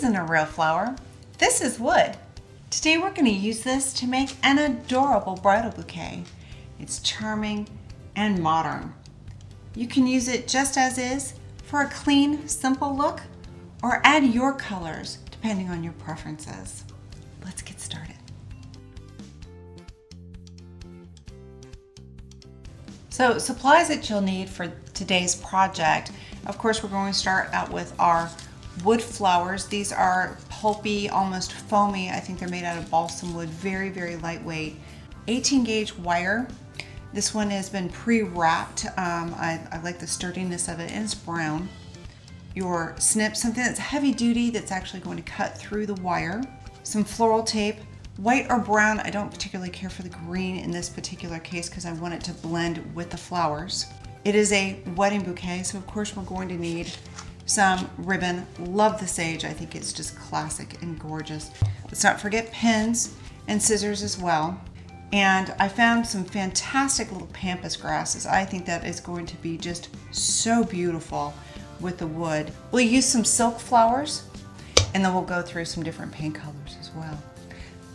isn't a real flower. This is wood. Today we're going to use this to make an adorable bridal bouquet. It's charming and modern. You can use it just as is for a clean, simple look, or add your colors depending on your preferences. Let's get started. So supplies that you'll need for today's project, of course we're going to start out with our wood flowers. These are pulpy, almost foamy. I think they're made out of balsam wood, very, very lightweight. 18 gauge wire. This one has been pre-wrapped. I like the sturdiness of it, and it's brown. Your snip, something that's heavy duty that's actually going to cut through the wire. Some floral tape, white or brown. I don't particularly care for the green in this particular case because I want it to blend with the flowers. It is a wedding bouquet, so of course we're going to need some ribbon. Love the sage. I think it's just classic and gorgeous. Let's not forget pins and scissors as well. And I found some fantastic little pampas grasses. I think that is going to be just so beautiful with the wood. We'll use some silk flowers, and then we'll go through some different paint colors as well.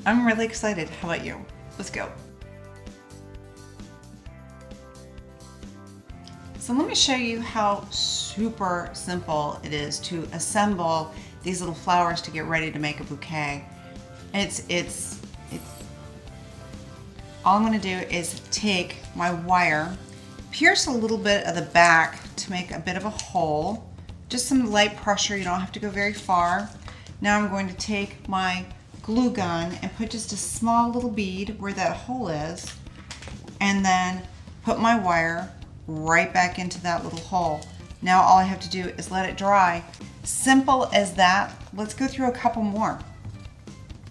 I'm really excited. How about you? Let's go. So let me show you how super simple it is to assemble these little flowers to get ready to make a bouquet. It's all I'm going to do is take my wire, pierce a little bit of the back to make a bit of a hole, just some light pressure. You don't have to go very far. Now I'm going to take my glue gun and put just a small little bead where that hole is, and then put my wire right back into that little hole. Now all I have to do is let it dry. Simple as that. Let's go through a couple more.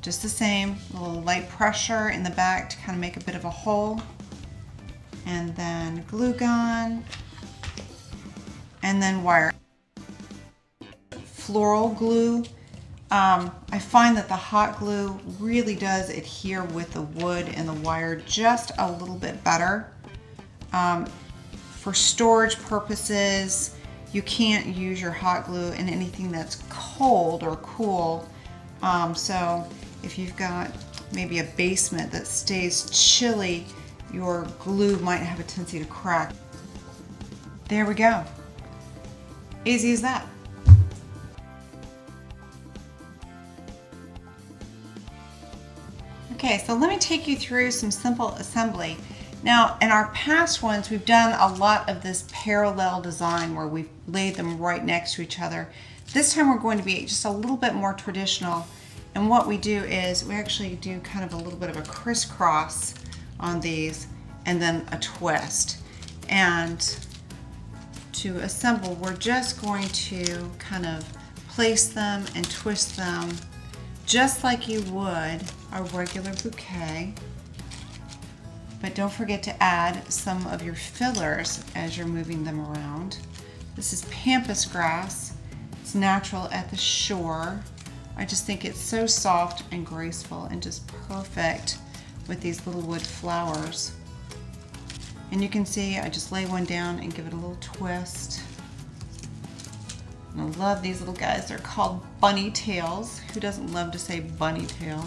Just the same, a little light pressure in the back to kind of make a bit of a hole, and then glue gun, and then wire. Floral glue. I find that the hot glue really does adhere with the wood and the wire just a little bit better. For storage purposes, you can't use your hot glue in anything that's cold or cool. So if you've got maybe a basement that stays chilly, your glue might have a tendency to crack. There we go. Easy as that. Okay, so let me take you through some simple assembly. Now, in our past ones, we've done a lot of this parallel design where we've laid them right next to each other. This time we're going to be just a little bit more traditional. And what we do is we actually do kind of a little bit of a crisscross on these and then a twist. And to assemble, we're just going to kind of place them and twist them just like you would a regular bouquet. But don't forget to add some of your fillers as you're moving them around. This is pampas grass. It's natural at the shore. I just think it's so soft and graceful and just perfect with these little wood flowers. And you can see I just lay one down and give it a little twist. And I love these little guys. They're called bunny tails. Who doesn't love to say bunny tail?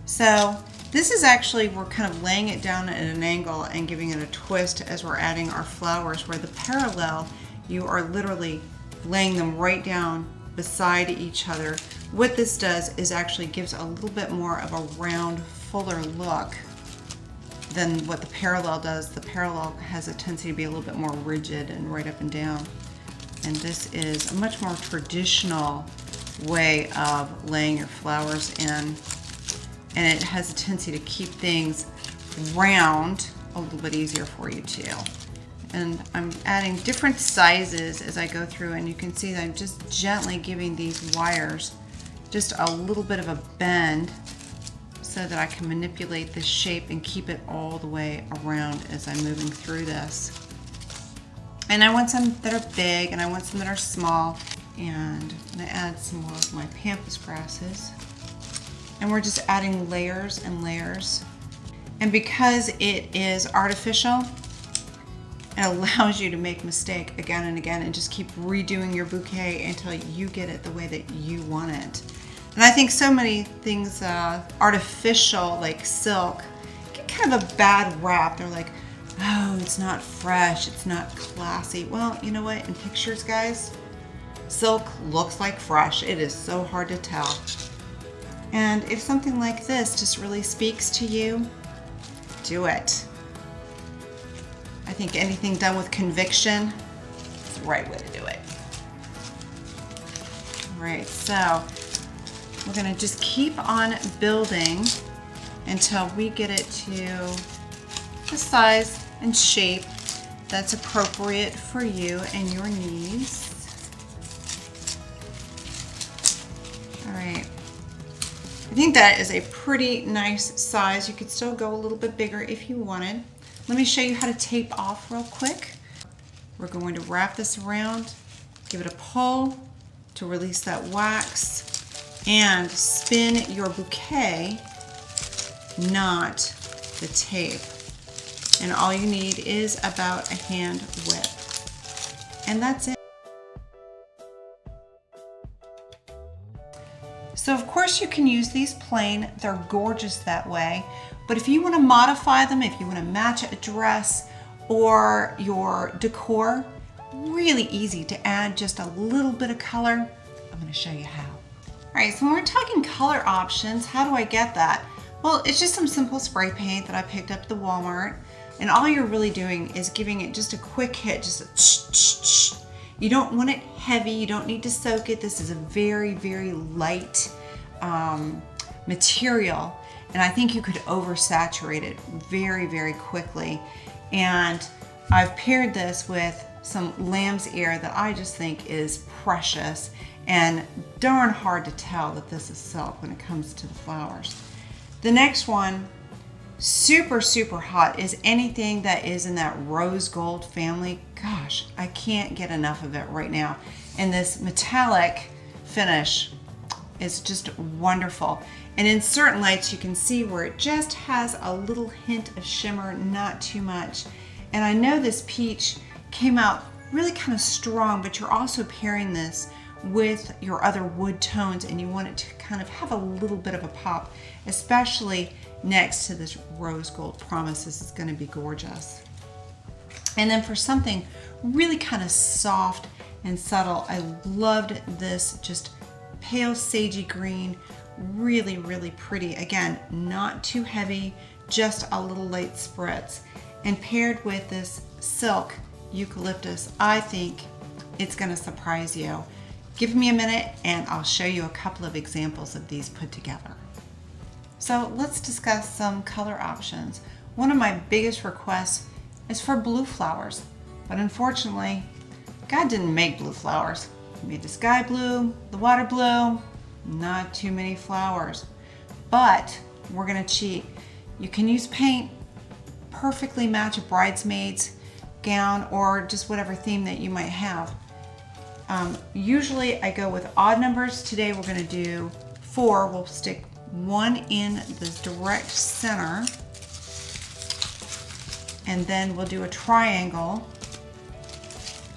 So this is actually, we're kind of laying it down at an angle and giving it a twist as we're adding our flowers, where the parallel, you are literally laying them right down beside each other. What this does is actually gives a little bit more of a round, fuller look than what the parallel does. The parallel has a tendency to be a little bit more rigid and right up and down. And this is a much more traditional way of laying your flowers in. And it has a tendency to keep things round a little bit easier for you too. And I'm adding different sizes as I go through, and you can see that I'm just gently giving these wires just a little bit of a bend so that I can manipulate the shape and keep it all the way around as I'm moving through this. And I want some that are big and I want some that are small. And I'm going to add some more of my pampas grasses. And we're just adding layers and layers. And because it is artificial, It allows you to make a mistake again and again and just keep redoing your bouquet until you get it the way that you want it. And I think so many things artificial like silk get kind of a bad rap. They're like, oh, it's not fresh, it's not classy. Well, you know what? In pictures, guys, silk looks like fresh. It is so hard to tell. And if something like this just really speaks to you, do it. I think anything done with conviction is the right way to do it. All right, so we're gonna just keep on building until we get it to the size and shape that's appropriate for you and your needs. All right. I think that is a pretty nice size. You could still go a little bit bigger if you wanted. Let me show you how to tape off real quick. We're going to wrap this around, give it a pull to release that wax, and spin your bouquet, not the tape. And all you need is about a hand width. And that's it. So of course you can use these plain, they're gorgeous that way, but if you want to modify them, if you want to match a dress or your decor, really easy to add just a little bit of color. I'm going to show you how. All right, so when we're talking color options, how do I get that? Well, it's just some simple spray paint that I picked up at the Walmart, and all you're really doing is giving it just a quick hit, just a tsh. You don't want it heavy, you don't need to soak it. This is a very, very light material, and I think you could oversaturate it very, very quickly. And I've paired this with some lamb's ear that I just think is precious and darn hard to tell that this is silk when it comes to the flowers. The next one, super, super hot, is anything that is in that rose gold family. Gosh, I can't get enough of it right now. And this metallic finish is just wonderful. And in certain lights, you can see where it just has a little hint of shimmer, not too much. And I know this peach came out really kind of strong, but you're also pairing this with your other wood tones, and you want it to kind of have a little bit of a pop, especially next to this rose gold. Promise this is going to be gorgeous. And then for something really kind of soft and subtle, I loved this just pale sagey green, really, really pretty. Again, not too heavy, just a little light spritz. And paired with this silk eucalyptus, I think it's going to surprise you. Give me a minute and I'll show you a couple of examples of these put together. So let's discuss some color options. One of my biggest requests is for blue flowers, but unfortunately, God didn't make blue flowers. He made the sky blue, the water blue, not too many flowers. But we're gonna cheat. You can use paint, perfectly match a bridesmaid's gown or just whatever theme that you might have. Usually I go with odd numbers. Today we're gonna do 4. We'll stick 1 in the direct center, and then we'll do a triangle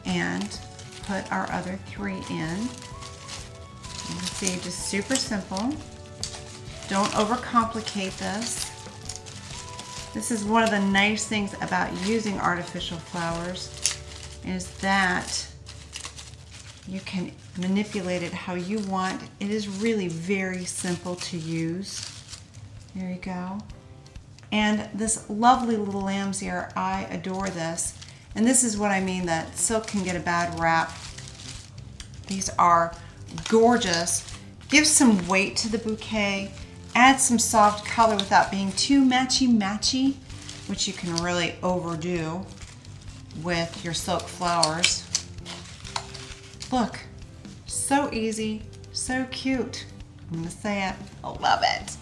and put our other 3 in. You can see, just super simple. Don't overcomplicate this. This is one of the nice things about using artificial flowers, is that you can manipulate it how you want. It is really very simple to use. There you go. And this lovely little lamb's ear, I adore this. And this is what I mean that silk can get a bad rap. These are gorgeous. Give some weight to the bouquet. Add some soft color without being too matchy-matchy, which you can really overdo with your silk flowers. Look, so easy, so cute. I'm gonna say it, I love it.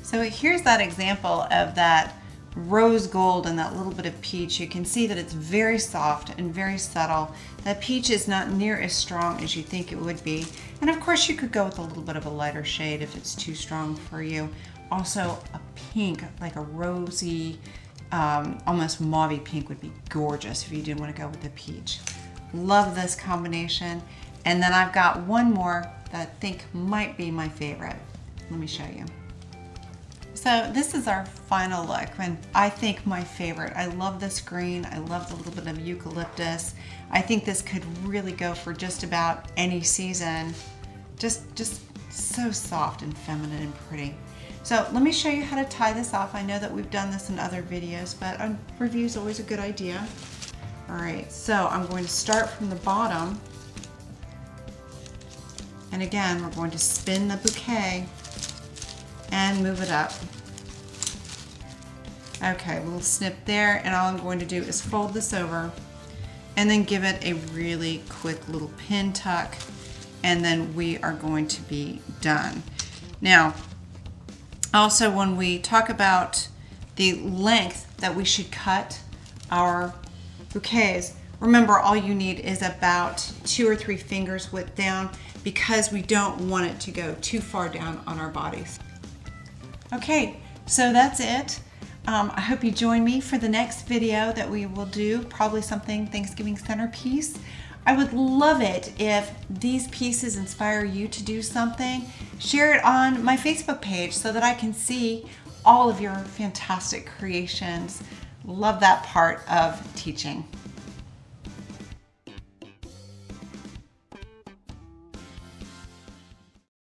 So here's that example of that rose gold and that little bit of peach. You can see that it's very soft and very subtle. That peach is not near as strong as you think it would be. And of course you could go with a little bit of a lighter shade if it's too strong for you. Also a pink, like a rosy almost mauvey pink would be gorgeous if you didn't want to go with the peach. Love this combination. And then I've got one more that I think might be my favorite. Let me show you. So this is our final look, and I think my favorite. I love this green. I love the little bit of eucalyptus. I think this could really go for just about any season. Just so soft and feminine and pretty. So let me show you how to tie this off. I know that we've done this in other videos, but a review is always a good idea. All right, so I'm going to start from the bottom. And again, we're going to spin the bouquet and move it up. Okay, we'll snip there, and all I'm going to do is fold this over and then give it a really quick little pin tuck, and then we are going to be done. Now, also when we talk about the length that we should cut our bouquets, remember all you need is about 2 or 3 fingers width down, because we don't want it to go too far down on our bodies. Okay, so that's it. I hope you join me for the next video that we will do, probably something Thanksgiving centerpiece. I would love it if these pieces inspire you to do something. Share it on my Facebook page so that I can see all of your fantastic creations. Love that part of teaching.